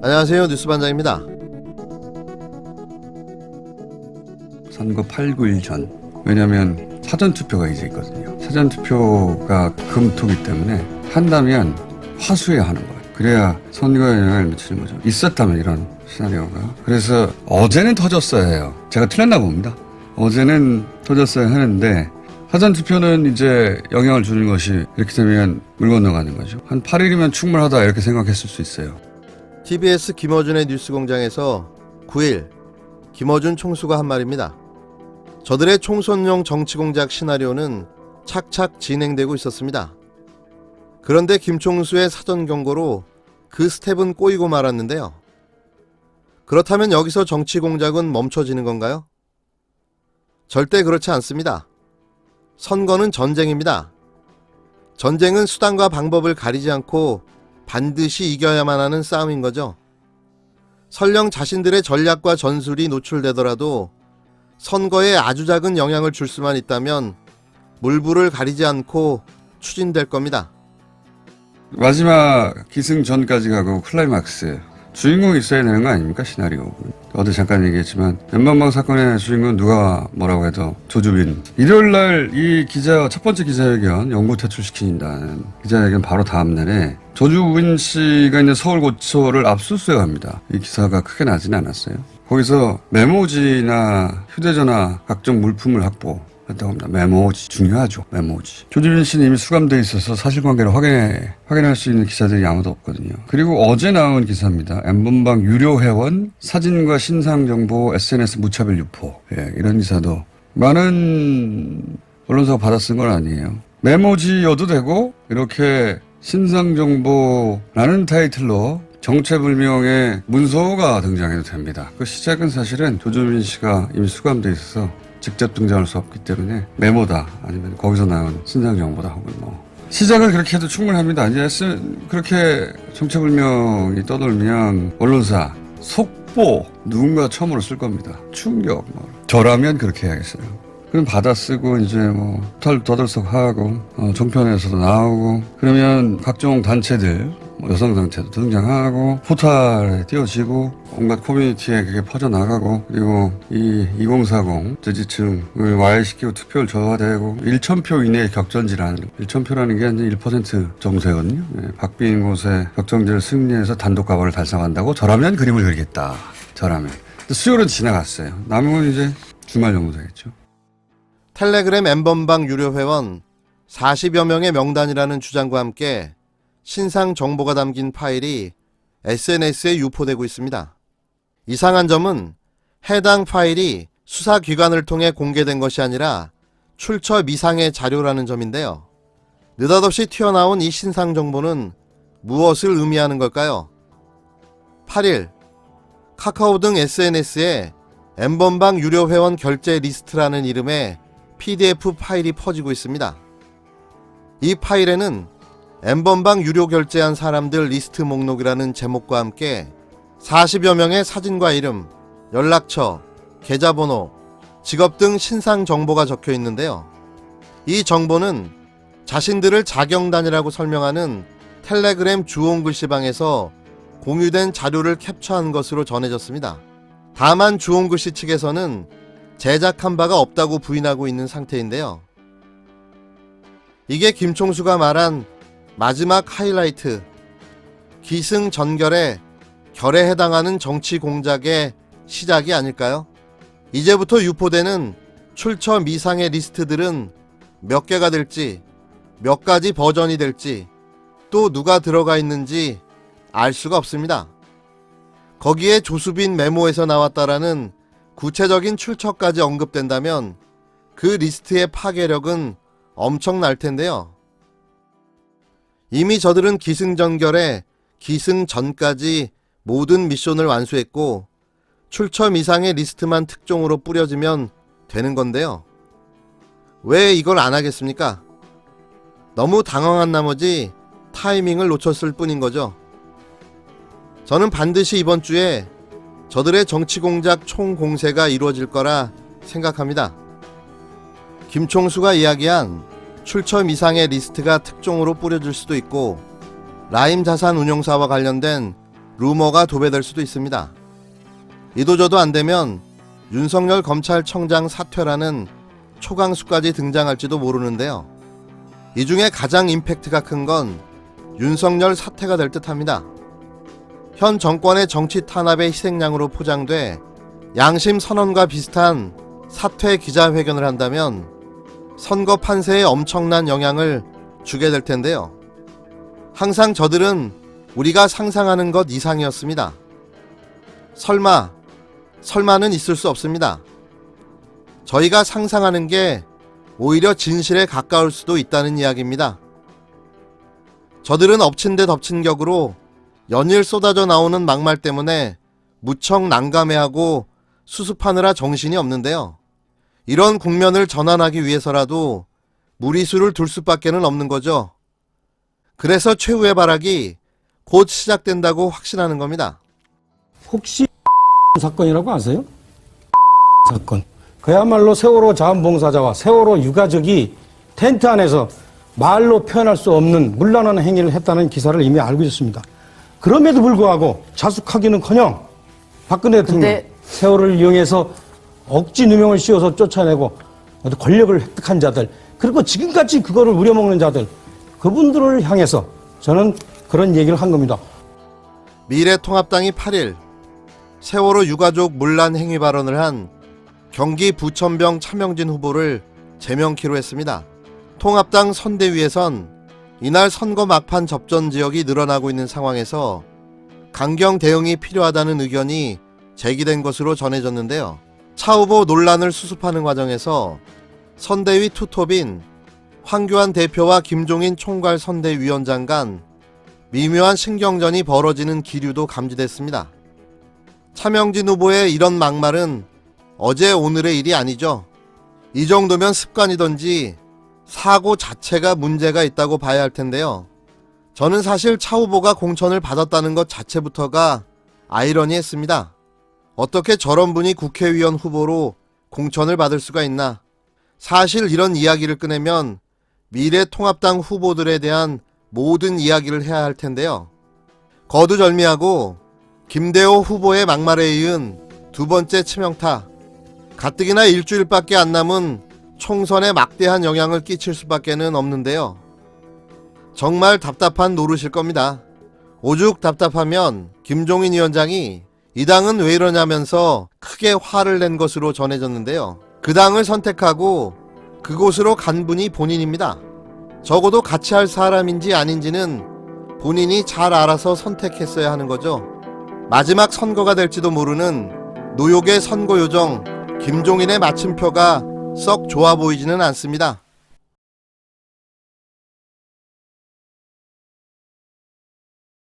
안녕하세요. 뉴스반장입니다. 선거 8, 9일 전. 왜냐하면 사전투표가 이제 있거든요. 사전투표가 금토기 때문에 한다면 화수에 하는 거예요. 그래야 선거에 영향을 미치는 거죠. 있었다면 이런 시나리오가. 그래서 어제는 터졌어야 해요. 제가 틀렸나 봅니다. 어제는 터졌어야 하는데 사전투표는 이제 영향을 주는 것이 이렇게 되면 물 건너가는 거죠. 한 8일이면 충분하다 이렇게 생각했을 수 있어요. TBS 김어준의 뉴스공장에서 9일 김어준 총수가 한 말입니다. 저들의 총선용 정치공작 시나리오는 착착 진행되고 있었습니다. 그런데 김 총수의 사전 경고로 그 스텝은 꼬이고 말았는데요. 그렇다면 여기서 정치공작은 멈춰지는 건가요? 절대 그렇지 않습니다. 선거는 전쟁입니다. 전쟁은 수단과 방법을 가리지 않고 반드시 이겨야만 하는 싸움인 거죠. 설령 자신들의 전략과 전술이 노출되더라도 선거에 아주 작은 영향을 줄 수만 있다면 물불을 가리지 않고 추진될 겁니다. 마지막 기승전까지 가고 클라이막스. 주인공이 있어야 되는 거 아닙니까? 시나리오. 어제 잠깐 얘기했지만 엠번방 사건의 주인공은 누가 뭐라고 해도 조주빈. 일요일날 이 기자 첫 번째 기자회견 영구 퇴출시킨다는 기자회견 바로 다음 날에 조주빈 씨가 있는 서울고초를 압수수색합니다. 이 기사가 크게 나지는 않았어요. 거기서 메모지나 휴대전화 각종 물품을 확보했다고 합니다. 메모지 중요하죠. 메모지. 조주빈 씨는 이미 수감돼 있어서 사실관계를 확인할 수 있는 기자들이 아무도 없거든요. 그리고 어제 나온 기사입니다. N번방 유료 회원 사진과 신상 정보 SNS 무차별 유포. 예, 이런 기사도 많은 언론사가 받아 쓴 건 아니에요. 메모지여도 되고 이렇게 신상 정보라는 타이틀로 정체불명의 문서가 등장해도 됩니다. 그 시작은 사실은 조주빈 씨가 이미 수감돼 있어서 직접 등장할 수 없기 때문에 메모다 아니면 거기서 나온 신상 정보다 혹은 시작을 그렇게 해도 충분합니다. 이제 그렇게 정체불명이 떠돌면 언론사 속보 누군가 처음으로 쓸 겁니다. 충격 저라면 그렇게 해야겠어요. 그럼 받아쓰고 이제 터덜썩하고 종편에서도 나오고 그러면 각종 단체들 여성 단체도 등장하고 포탈에 띄워지고 온갖 커뮤니티에 그게 퍼져나가고 그리고 이 2040 지지층을 와해시키고 투표를 저하되고 1,000표 이내의 격전지라는 1,000표라는 게 이제 1% 정도 되거든요. 네, 박빙 곳에 격전지를 승리해서 단독 가발을 달성한다고 저라면 그림을 그리겠다. 저라면. 수요일은 지나갔어요. 남은 건 이제 주말 정도 되겠죠. 텔레그램 N번방 유료 회원 40여 명의 명단이라는 주장과 함께 신상 정보가 담긴 파일이 SNS에 유포되고 있습니다. 이상한 점은 해당 파일이 수사기관을 통해 공개된 것이 아니라 출처 미상의 자료라는 점인데요. 느닷없이 튀어나온 이 신상 정보는 무엇을 의미하는 걸까요? 8일 카카오 등 SNS에 N번방 유료 회원 결제 리스트라는 이름의 PDF 파일이 퍼지고 있습니다. 이 파일에는 N번방 유료 결제한 사람들 리스트 목록이라는 제목과 함께 40여 명의 사진과 이름, 연락처, 계좌번호, 직업 등 신상 정보가 적혀 있는데요. 이 정보는 자신들을 자경단이라고 설명하는 텔레그램 주홍 글씨방에서 공유된 자료를 캡처한 것으로 전해졌습니다. 다만 주홍 글씨 측에서는 제작한 바가 없다고 부인하고 있는 상태인데요. 이게 김 총수가 말한 마지막 하이라이트, 기승전결의 결에 해당하는 정치 공작의 시작이 아닐까요? 이제부터 유포되는 출처 미상의 리스트들은 몇 개가 될지, 몇 가지 버전이 될지, 또 누가 들어가 있는지 알 수가 없습니다. 거기에 조수빈 메모에서 나왔다라는 구체적인 출처까지 언급된다면 그 리스트의 파괴력은 엄청날 텐데요. 이미 저들은 기승전결에 기승전까지 모든 미션을 완수했고 출처 미상의 리스트만 특종으로 뿌려지면 되는 건데요. 왜 이걸 안 하겠습니까? 너무 당황한 나머지 타이밍을 놓쳤을 뿐인 거죠. 저는 반드시 이번 주에 저들의 정치공작 총공세가 이루어질 거라 생각합니다. 김 총수가 이야기한 출처 미상의 리스트가 특종으로 뿌려질 수도 있고 라임 자산 운용사와 관련된 루머가 도배될 수도 있습니다. 이도저도 안 되면 윤석열 검찰청장 사퇴라는 초강수까지 등장할지도 모르는데요. 이 중에 가장 임팩트가 큰 건 윤석열 사퇴가 될 듯합니다. 현 정권의 정치 탄압의 희생양으로 포장돼 양심 선언과 비슷한 사퇴 기자회견을 한다면 선거 판세에 엄청난 영향을 주게 될 텐데요. 항상 저들은 우리가 상상하는 것 이상이었습니다. 설마는 있을 수 없습니다. 저희가 상상하는 게 오히려 진실에 가까울 수도 있다는 이야기입니다. 저들은 엎친 데 덮친 격으로 연일 쏟아져 나오는 막말 때문에 무척 난감해하고 수습하느라 정신이 없는데요. 이런 국면을 전환하기 위해서라도 무리수를 둘 수밖에는 없는 거죠. 그래서 최후의 발악이 곧 시작된다고 확신하는 겁니다. 혹시 사건이라고 아세요? 사건. 그야말로 세월호 자원봉사자와 세월호 유가족이 텐트 안에서 말로 표현할 수 없는 문란한 행위를 했다는 기사를 이미 알고 있습니다. 그럼에도 불구하고 자숙하기는커녕 박근혜 대통령 세월호를 이용해서 억지 누명을 씌워서 쫓아내고 권력을 획득한 자들, 그리고 지금까지 그거를 우려먹는 자들, 그분들을 향해서 저는 그런 얘기를 한 겁니다. 미래통합당이 8일 세월호 유가족 문란 행위 발언을 한 경기 부천병 차명진 후보를 제명키로 했습니다. 통합당 선대위에선 이날 선거 막판 접전 지역이 늘어나고 있는 상황에서 강경 대응이 필요하다는 의견이 제기된 것으로 전해졌는데요. 차 후보 논란을 수습하는 과정에서 선대위 투톱인 황교안 대표와 김종인 총괄 선대위원장 간 미묘한 신경전이 벌어지는 기류도 감지됐습니다. 차명진 후보의 이런 막말은 어제 오늘의 일이 아니죠. 이 정도면 습관이던지 사고 자체가 문제가 있다고 봐야 할 텐데요. 저는 사실 차 후보가 공천을 받았다는 것 자체부터가 아이러니했습니다. 어떻게 저런 분이 국회의원 후보로 공천을 받을 수가 있나. 사실 이런 이야기를 꺼내면 미래통합당 후보들에 대한 모든 이야기를 해야 할 텐데요. 거두절미하고 김대호 후보의 막말에 이은 두 번째 치명타, 가뜩이나 일주일밖에 안 남은 총선에 막대한 영향을 끼칠 수밖에는 없는데요. 정말 답답한 노릇일 겁니다. 오죽 답답하면 김종인 위원장이 이 당은 왜 이러냐면서 크게 화를 낸 것으로 전해졌는데요. 그 당을 선택하고 그곳으로 간 분이 본인입니다. 적어도 같이 할 사람인지 아닌지는 본인이 잘 알아서 선택했어야 하는 거죠. 마지막 선거가 될지도 모르는 노욕의 선거 요정 김종인의 마침표가 썩 좋아 보이지는 않습니다.